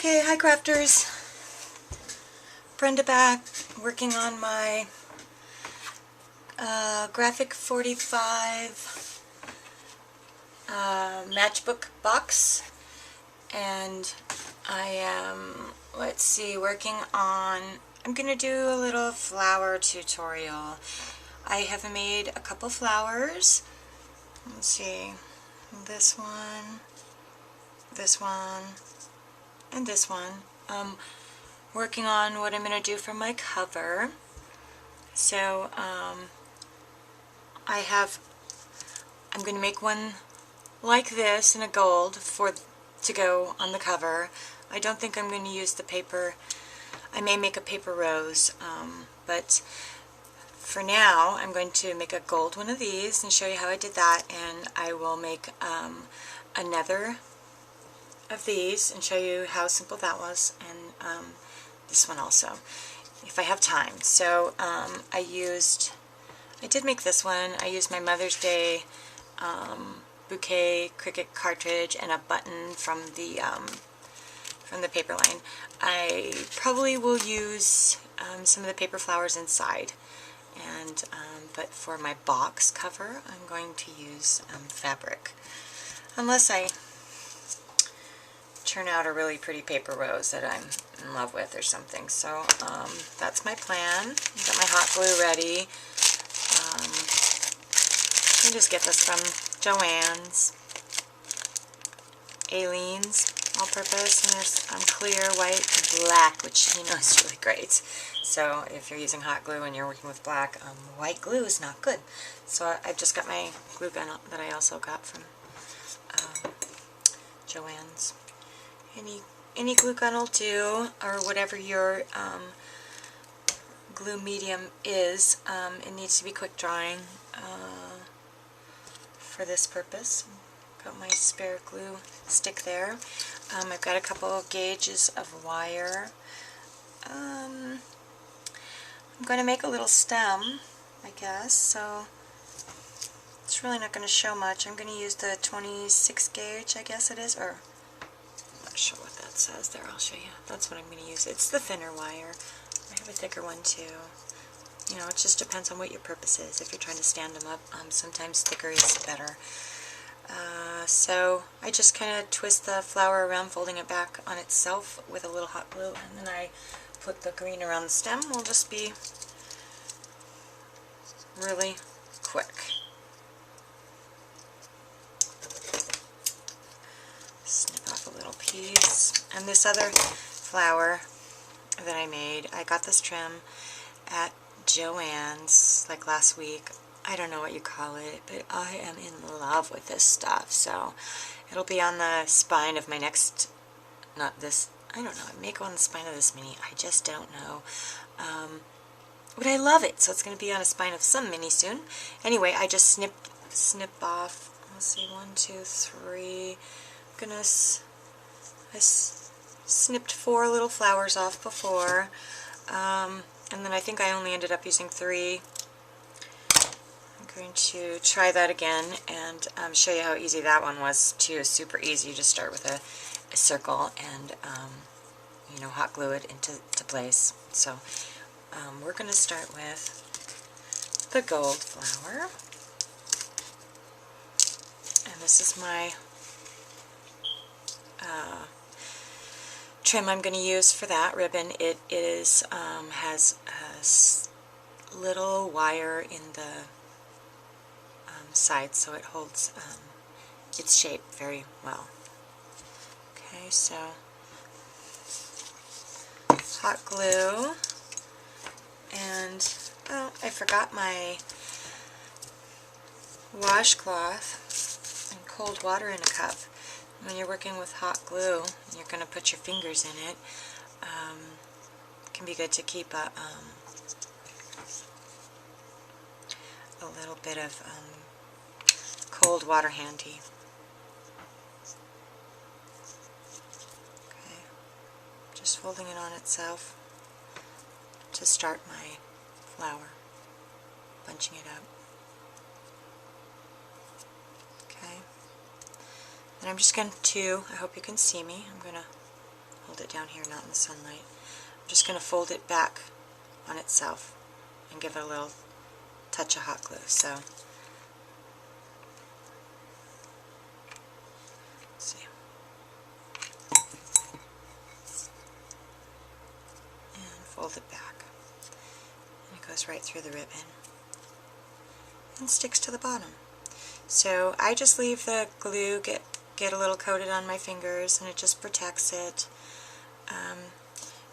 Okay, hi crafters. Brenda back, working on my Graphic 45 Matchbook Box, and I am, let's see, working on, I'm going to do a little flower tutorial. I have made a couple flowers. Let's see, this one, and this one. Working on what I'm going to do for my cover. So I'm going to make one like this in a gold to go on the cover. I don't think I'm going to use the paper. I may make a paper rose, but for now I'm going to make a gold one of these and show you how I did that, and I will make another of these and show you how simple that was, and this one also, if I have time. So I did make this one. I used my Mother's Day bouquet Cricut cartridge and a button from the paper line. I probably will use some of the paper flowers inside, and but for my box cover I'm going to use fabric, unless I turn out a really pretty paper rose that I'm in love with or something. So that's my plan. Got my hot glue ready. I just get this from Joann's, Aileen's all-purpose, and there's clear, white, and black, which you know is really great. So if you're using hot glue and you're working with black, white glue is not good. So I've just got my glue gun that I also got from Joann's. Any glue gun will do, or whatever your glue medium is. It needs to be quick drying for this purpose. Got my spare glue stick there. I've got a couple of gauges of wire. I'm going to make a little stem, I guess, so it's really not going to show much. I'm going to use the 26 gauge, I guess it is, or I'm not sure what that says there. I'll show you. That's what I'm going to use. It's the thinner wire. I have a thicker one too. You know, it just depends on what your purpose is. If you're trying to stand them up, sometimes thicker is better. So I just kind of twist the flower around, folding it back on itself with a little hot glue, and then I put the green around the stem. Will just be really quick. Snip off a little piece. And this other flower that I made, I got this trim at Joann's like last week. I don't know what you call it, but I am in love with this stuff. So it'll be on the spine of my next, not this, I don't know, it may go on the spine of this mini, I just don't know. But I love it, so it's going to be on a spine of some mini soon. Anyway, I just snip off, let's see, 1, 2, 3, goodness, I snipped 4 little flowers off before, and then I think I only ended up using 3. I'm going to try that again and show you how easy that one was too. Super easy. You just start with a circle and you know, hot glue it into place. So we're going to start with the gold flower, and this is my trim I'm going to use for that ribbon. It is has a little wire in the side, so it holds its shape very well. Okay, so hot glue, and oh, I forgot my washcloth and cold water in a cup. When you're working with hot glue, you're going to put your fingers in it. It can be good to keep a little bit of cold water handy. Okay, just folding it on itself to start my flower, bunching it up. Okay, and I'm just going to, I hope you can see me, I'm going to hold it down here, not in the sunlight. I'm just going to fold it back on itself and give it a little touch of hot glue. So, let's see. And fold it back. And it goes right through the ribbon and sticks to the bottom. So I just leave the glue get a little coated on my fingers, and it just protects it.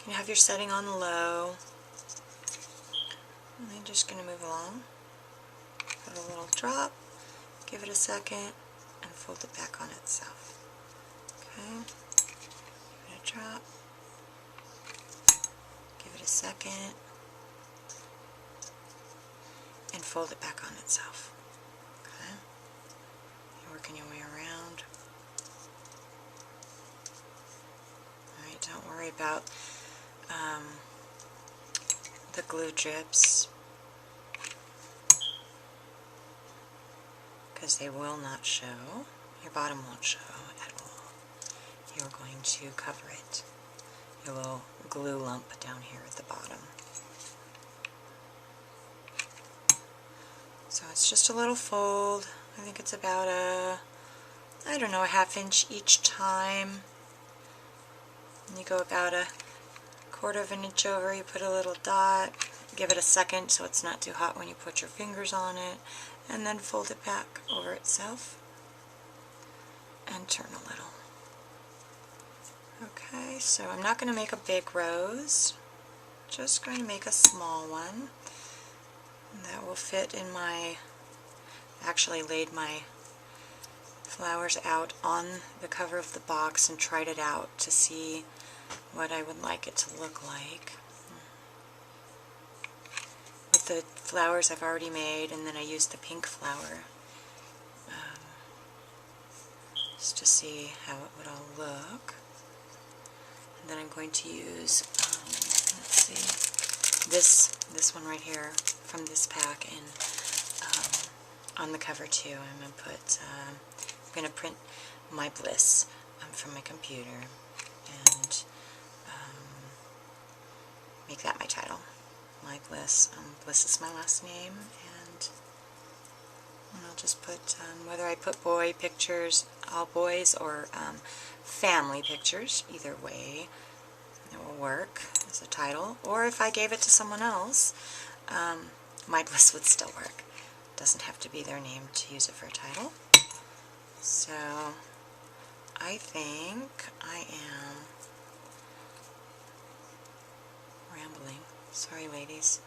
You have your setting on low. And I'm just going to move along. Put a little drop, give it a second, and fold it back on itself. Okay, give it a drop, give it a second, and fold it back on itself. Okay, you're working your way around. Alright, don't worry about the glue drips, because they will not show. Your bottom won't show at all. You're going to cover it. Your little glue lump down here at the bottom. So it's just a little fold. I think it's about I don't know, a ½ inch each time. And you go about a ½ of an inch over, you put a little dot, give it a second so it's not too hot when you put your fingers on it, and then fold it back over itself and turn a little. Okay, so I'm not going to make a big rose, just going to make a small one. And that will fit in my, actually laid my flowers out on the cover of the box and tried it out to see what I would like it to look like. With the flowers I've already made, and then I used the pink flower just to see how it would all look. And then I'm going to use, let's see, this one right here from this pack, and on the cover too. I'm going to print my Bliss from my computer and make that my title. My Bliss. Bliss is my last name, and I'll just put, whether I put boy pictures, all boys, or family pictures, either way, it will work as a title. Or if I gave it to someone else, my Bliss would still work. It doesn't have to be their name to use it for a title. So I think I am rambling. Sorry, ladies.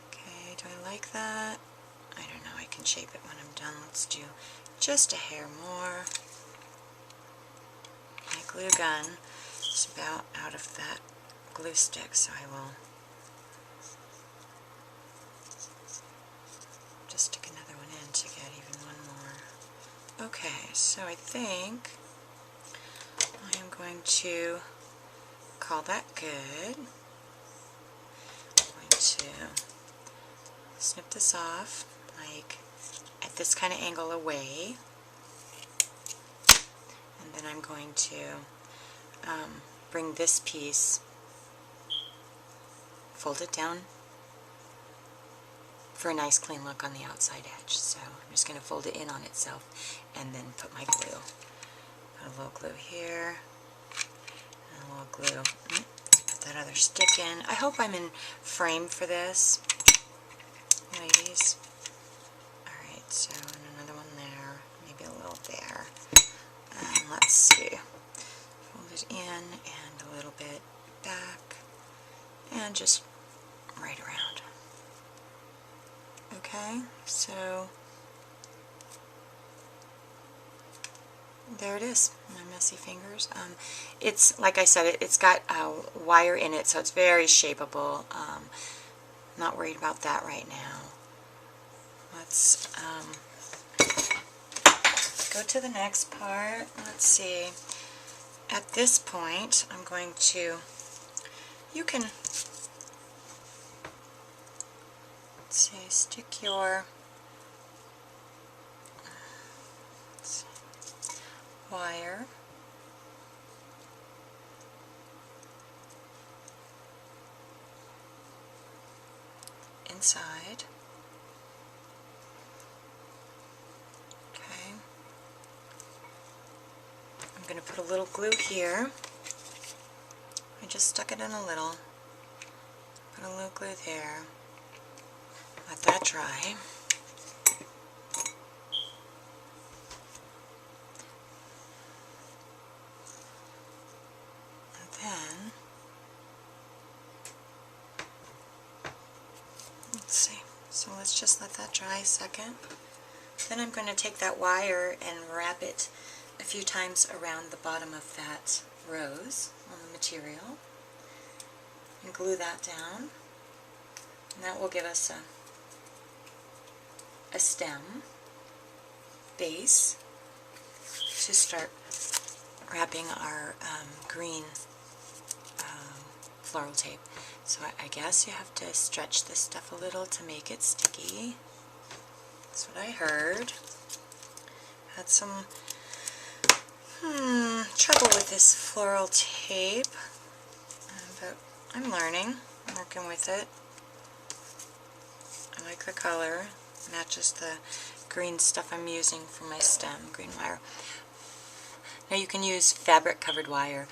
Okay, do I like that? I don't know. I can shape it when I'm done. Let's do just a hair more. My glue gun is about out of that glue stick, so I will just stick another one in to get even one more. Okay, so I think I am going to call that good. I'm going to snip this off, like at this kind of angle away, and then I'm going to bring this piece, fold it down for a nice clean look on the outside edge. So I'm just going to fold it in on itself and then put my glue. Put a little glue here, and a little glue. Put that other stick in. I hope I'm in frame for this, ladies. Alright, so another one there, maybe a little there. And let's see. Fold it in and a little bit back, and just right around. Okay, so there it is, my messy fingers. It's, like I said, it's got wire in it, so it's very shapeable. Not worried about that right now. Let's go to the next part. Let's see. At this point, I'm going to, you can, let's see, stick your wire inside. Okay. I'm going to put a little glue here. I just stuck it in a little. Put a little glue there. Let that dry. And then, let's see. So let's just let that dry a second. Then I'm going to take that wire and wrap it a few times around the bottom of that rose on the material and glue that down. And that will give us a stem base to start wrapping our green floral tape. So I guess you have to stretch this stuff a little to make it sticky. That's what I heard. Had some trouble with this floral tape, but I'm learning. I'm working with it. I like the color. Matches the green stuff I'm using for my stem, green wire. Now you can use fabric covered wire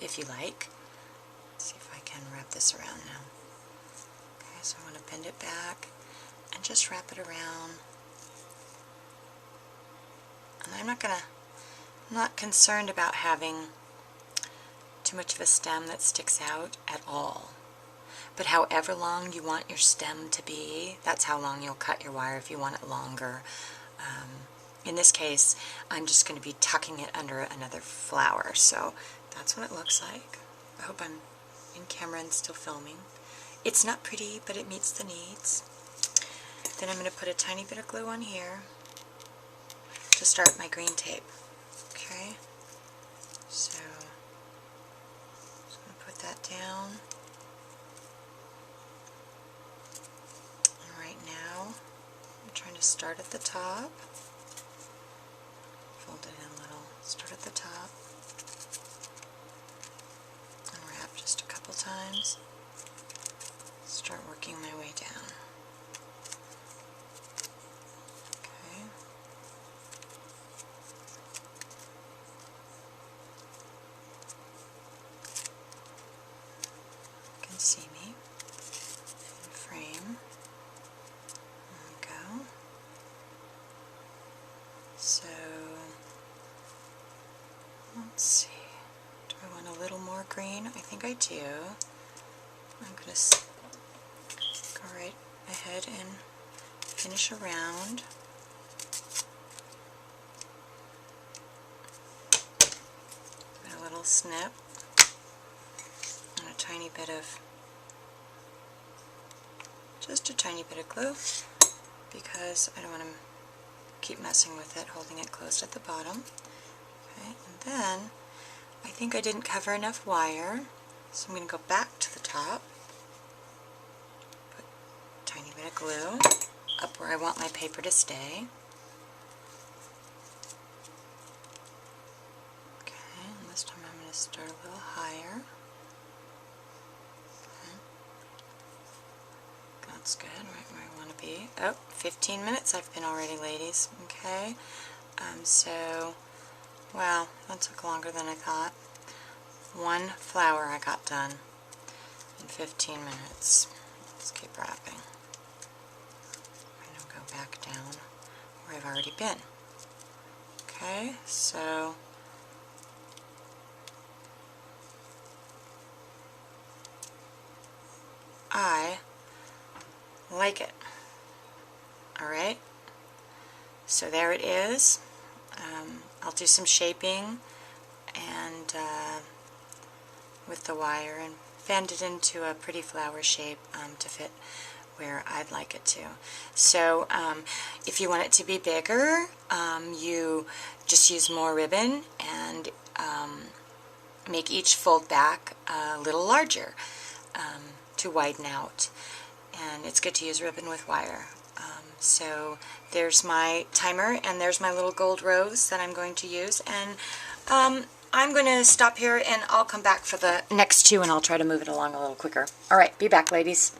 if you like. Let's see if I can wrap this around now. Okay, so I want to bend it back and just wrap it around. And I'm not concerned about having too much of a stem that sticks out at all. But however long you want your stem to be, that's how long you'll cut your wire if you want it longer. In this case, I'm just going to be tucking it under another flower, so that's what it looks like. I hope I'm in camera and still filming. It's not pretty, but it meets the needs. Then I'm going to put a tiny bit of glue on here to start my green tape. Okay, so I'm going to put that down. And right now, I'm trying to start at the top. Fold it in a little. Start at the top. And wrap just a couple times. Start working my way down. Okay. You can see me in frame. There we go. So, let's see. Do I want a little more green? I think I do. I'm going to go right ahead and finish around. Give it a little snip. And a tiny bit of, just a tiny bit of glue, because I don't want to keep messing with it, holding it closed at the bottom. Okay, and then I think I didn't cover enough wire, so I'm going to go back to the top, put a tiny bit of glue up where I want my paper to stay. Okay, and this time I'm going to start a little higher. Okay. That's good, right where I want to be. Oh, 15 minutes I've been already, ladies. Okay, so, wow, that took longer than I thought. One flower I got done in 15 minutes. Let's keep wrapping. I'm going to go back down where I've already been. Okay, so I like it. Alright, so there it is. I'll do some shaping and with the wire and bend it into a pretty flower shape to fit where I'd like it to. So if you want it to be bigger, you just use more ribbon and make each fold back a little larger to widen out. And it's good to use ribbon with wire. So there's my timer, and there's my little gold rose that I'm going to use. And I'm going to stop here, and I'll come back for the next two, and I'll try to move it along a little quicker. All right, be back, ladies.